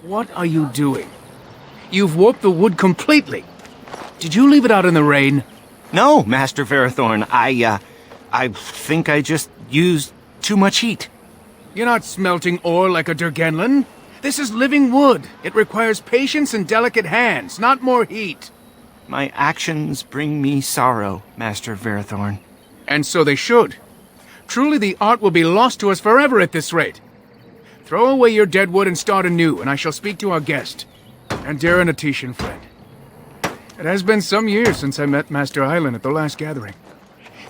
What are you doing? You've warped the wood completely. Did you leave it out in the rain? No, Master Verathorn. I think I just used too much heat. You're not smelting ore like a Durgenlin. This is living wood. It requires patience and delicate hands, not more heat. My actions bring me sorrow, Master Verathorn. And so they should. Truly the art will be lost to us forever at this rate. Throw away your dead wood and start anew, and I shall speak to our guest. And dear Anatetian friend. It has been some years since I met Master Island at the last gathering.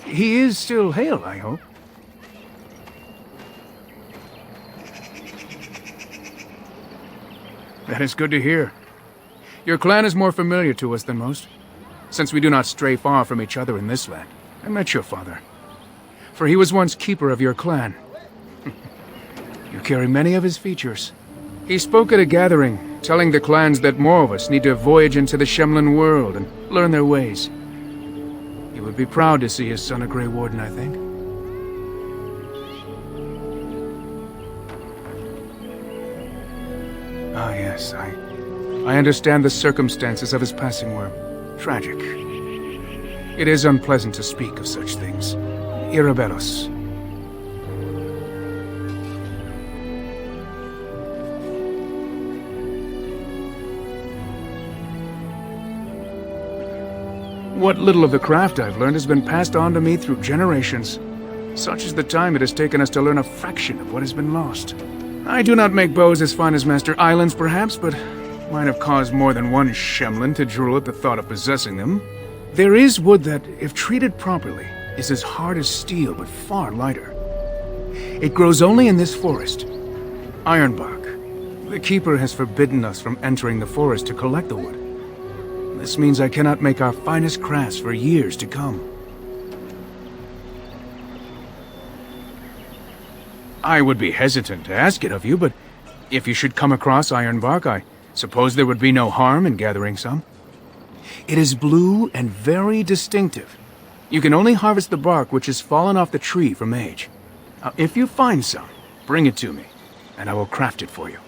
He is still hale, I hope. That is good to hear. Your clan is more familiar to us than most, since we do not stray far from each other in this land. I met your father, for he was once keeper of your clan. You carry many of his features. He spoke at a gathering, telling the clans that more of us need to voyage into the Shemlin world and learn their ways. He would be proud to see his son a Grey Warden, I think. Ah, yes, I understand the circumstances of his passing were tragic. It is unpleasant to speak of such things. Irabellos. What little of the craft I've learned has been passed on to me through generations. Such is the time it has taken us to learn a fraction of what has been lost. I do not make bows as fine as Master Island's, perhaps, but might have caused more than one Shemlin to drool at the thought of possessing them. There is wood that, if treated properly, is as hard as steel, but far lighter. It grows only in this forest. Ironbark. The Keeper has forbidden us from entering the forest to collect the wood. This means I cannot make our finest crafts for years to come. I would be hesitant to ask it of you, but if you should come across ironbark, I suppose there would be no harm in gathering some. It is blue and very distinctive. You can only harvest the bark which has fallen off the tree from age. Now, if you find some, bring it to me, and I will craft it for you.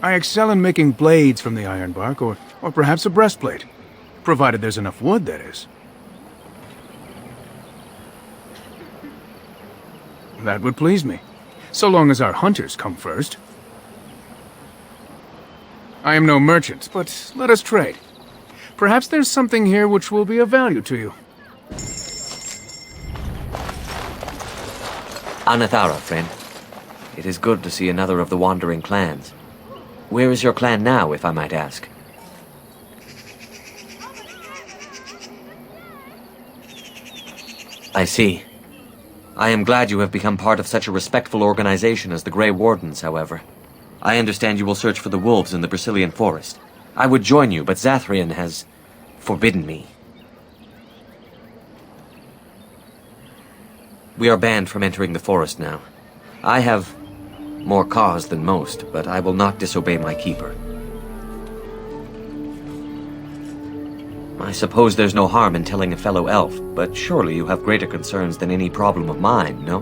I excel in making blades from the ironbark, or perhaps a breastplate. Provided there's enough wood, that is. That would please me, so long as our hunters come first. I am no merchant, but let us trade. Perhaps there's something here which will be of value to you. Anathara, friend. It is good to see another of the wandering clans. Where is your clan now, if I might ask? I see. I am glad you have become part of such a respectful organization as the Grey Wardens, however. I understand you will search for the wolves in the Brazilian forest. I would join you, but Zathrian has forbidden me. We are banned from entering the forest now. I have more cause than most, but I will not disobey my keeper. I suppose there's no harm in telling a fellow elf, but surely you have greater concerns than any problem of mine, no?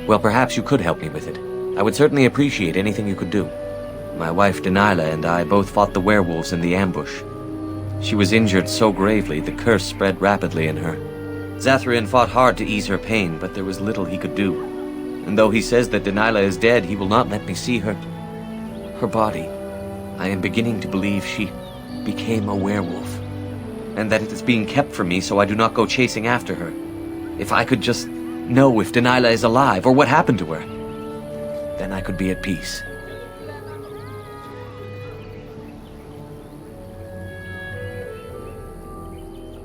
Well, perhaps you could help me with it. I would certainly appreciate anything you could do. My wife Dalish and I both fought the werewolves in the ambush. She was injured so gravely, the curse spread rapidly in her. Zathrian fought hard to ease her pain, but there was little he could do. And though he says that Dalish is dead, he will not let me see her body. I am beginning to believe she became a werewolf, and that it is being kept from me so I do not go chasing after her. If I could just know if Dalish is alive, or what happened to her, then I could be at peace.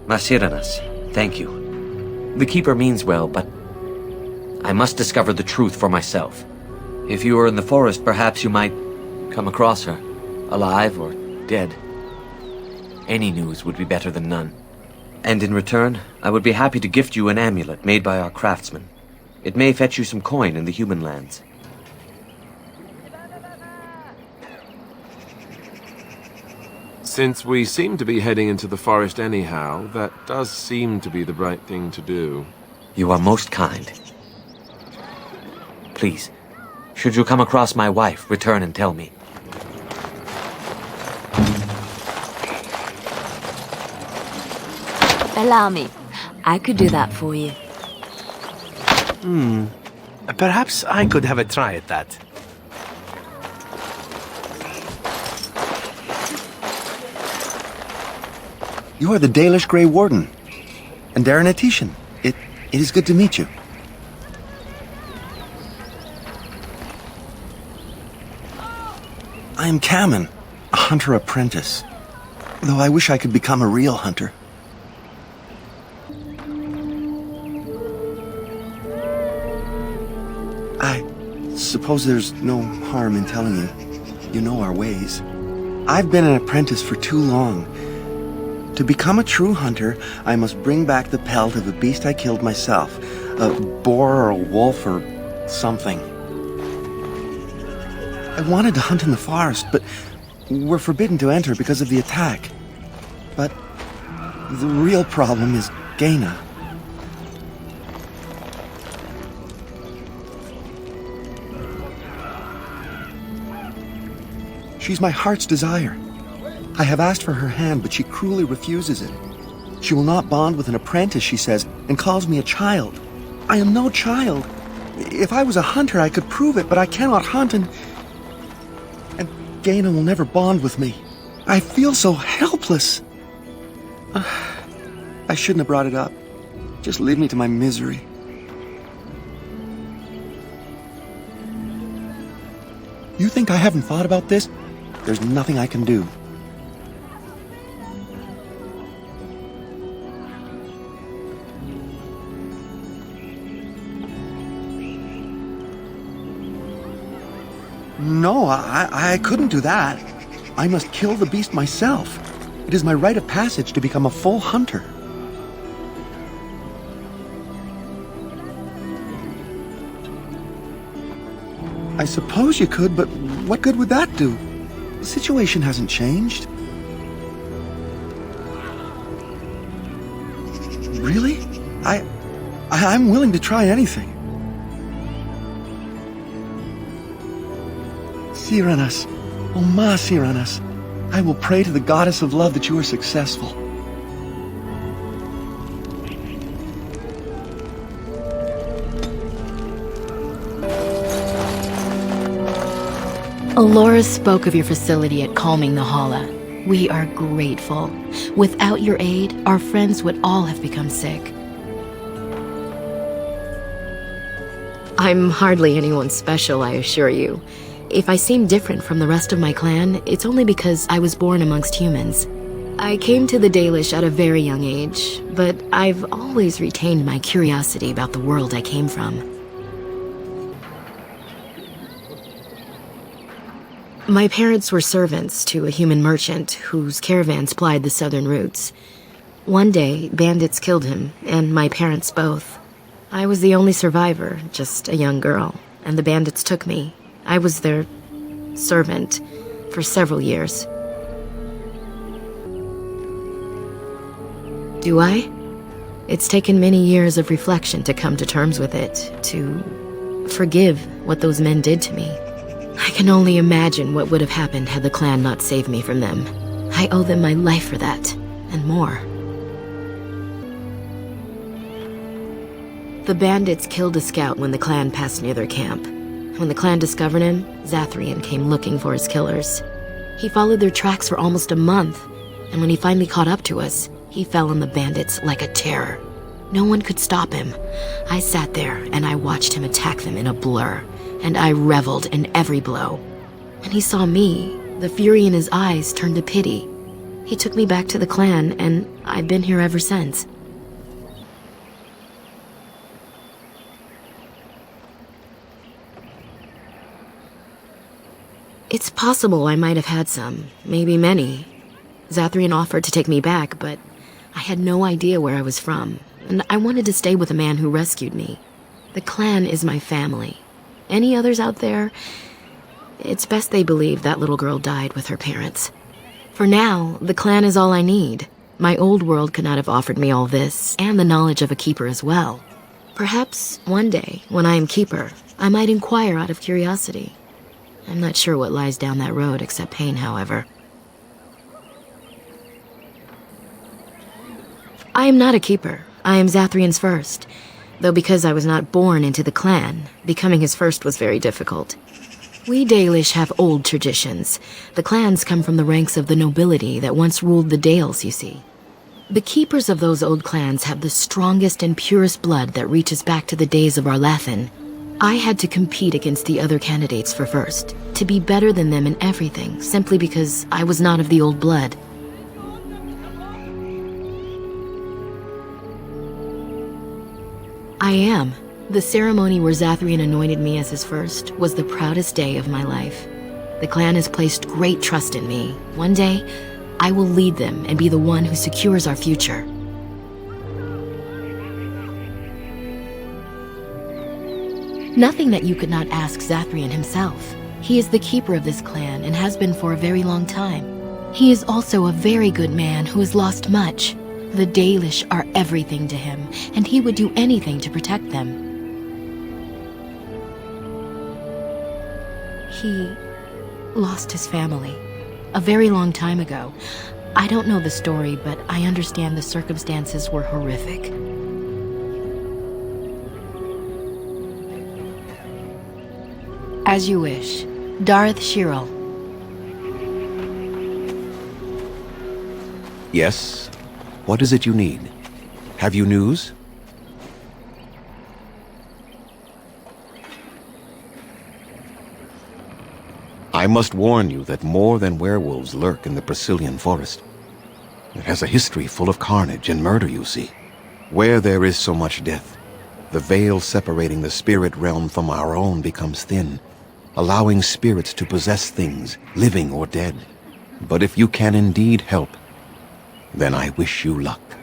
Masiranas, thank you. The Keeper means well, but I must discover the truth for myself. If you are in the forest, perhaps you might come across her, alive or dead. Any news would be better than none. And in return, I would be happy to gift you an amulet made by our craftsman. It may fetch you some coin in the human lands. Since we seem to be heading into the forest anyhow, that does seem to be the right thing to do. You are most kind. Please, should you come across my wife, return and tell me. Allow me. I could do that for you. Perhaps I could have a try at that. You are the Dalish Grey Warden. And Darren Atishan. It is good to meet you. I am Kamen, a hunter apprentice. Though I wish I could become a real hunter. I suppose there's no harm in telling you. You know our ways. I've been an apprentice for too long. To become a true hunter, I must bring back the pelt of a beast I killed myself. A boar or a wolf or something. I wanted to hunt in the forest, but we're forbidden to enter because of the attack. But the real problem is Gaina. She's my heart's desire. I have asked for her hand, but she cruelly refuses it. She will not bond with an apprentice, she says, and calls me a child. I am no child. If I was a hunter, I could prove it, but I cannot hunt, and Gaina will never bond with me. I feel so helpless. I shouldn't have brought it up. Just leave me to my misery. You think I haven't thought about this? There's nothing I can do. No, I couldn't do that. I must kill the beast myself. It is my rite of passage to become a full hunter. I suppose you could, but what good would that do? The situation hasn't changed. Really? I'm willing to try anything. Siranas, oh ma Siranas, I will pray to the goddess of love that you are successful. Alora spoke of your facility at Calming the Hala. We are grateful. Without your aid, our friends would all have become sick. I'm hardly anyone special, I assure you. If I seem different from the rest of my clan, it's only because I was born amongst humans. I came to the Dalish at a very young age, but I've always retained my curiosity about the world I came from. My parents were servants to a human merchant whose caravans plied the southern routes. One day, bandits killed him, and my parents both. I was the only survivor, just a young girl, and the bandits took me. I was their servant for several years. Do I? It's taken many years of reflection to come to terms with it, to forgive what those men did to me. I can only imagine what would have happened had the clan not saved me from them. I owe them my life for that, and more. The bandits killed a scout when the clan passed near their camp. When the clan discovered him, Zathrian came looking for his killers. He followed their tracks for almost a month, and when he finally caught up to us, he fell on the bandits like a terror. No one could stop him. I sat there and I watched him attack them in a blur, and I reveled in every blow. When he saw me, the fury in his eyes turned to pity. He took me back to the clan, and I've been here ever since. It's possible I might have had some, maybe many. Zathrian offered to take me back, but I had no idea where I was from, and I wanted to stay with the man who rescued me. The clan is my family. Any others out there? It's best they believe that little girl died with her parents. For now, the clan is all I need. My old world could not have offered me all this, and the knowledge of a keeper as well. Perhaps one day, when I am keeper, I might inquire out of curiosity. I'm not sure what lies down that road except pain, however. I am not a keeper. I am Zathrian's first. Though because I was not born into the clan, becoming his first was very difficult. We Dalish have old traditions. The clans come from the ranks of the nobility that once ruled the Dales, you see. The keepers of those old clans have the strongest and purest blood that reaches back to the days of Arlathan. I had to compete against the other candidates for first, to be better than them in everything, simply because I was not of the old blood. I am. The ceremony where Zathrian anointed me as his first was the proudest day of my life. The clan has placed great trust in me. One day, I will lead them and be the one who secures our future. Nothing that you could not ask Zathrian himself. He is the keeper of this clan and has been for a very long time. He is also a very good man who has lost much. The Dalish are everything to him, and he would do anything to protect them. He lost his family a very long time ago. I don't know the story, but I understand the circumstances were horrific. As you wish. Darth Shirel. Yes? What is it you need? Have you news? I must warn you that more than werewolves lurk in the Brazilian forest. It has a history full of carnage and murder, you see. Where there is so much death, the veil separating the spirit realm from our own becomes thin, allowing spirits to possess things, living or dead. But if you can indeed help, then I wish you luck.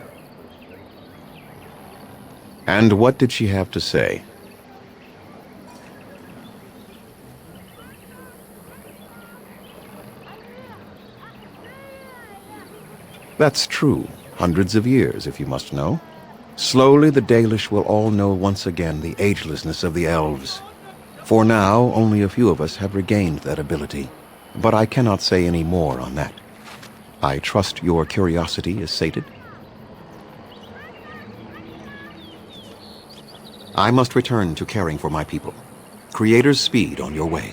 And what did she have to say? That's true. Hundreds of years, if you must know. Slowly, the Dalish will all know once again the agelessness of the elves. For now, only a few of us have regained that ability. But I cannot say any more on that. I trust your curiosity is sated. I must return to caring for my people. Creator's speed on your way.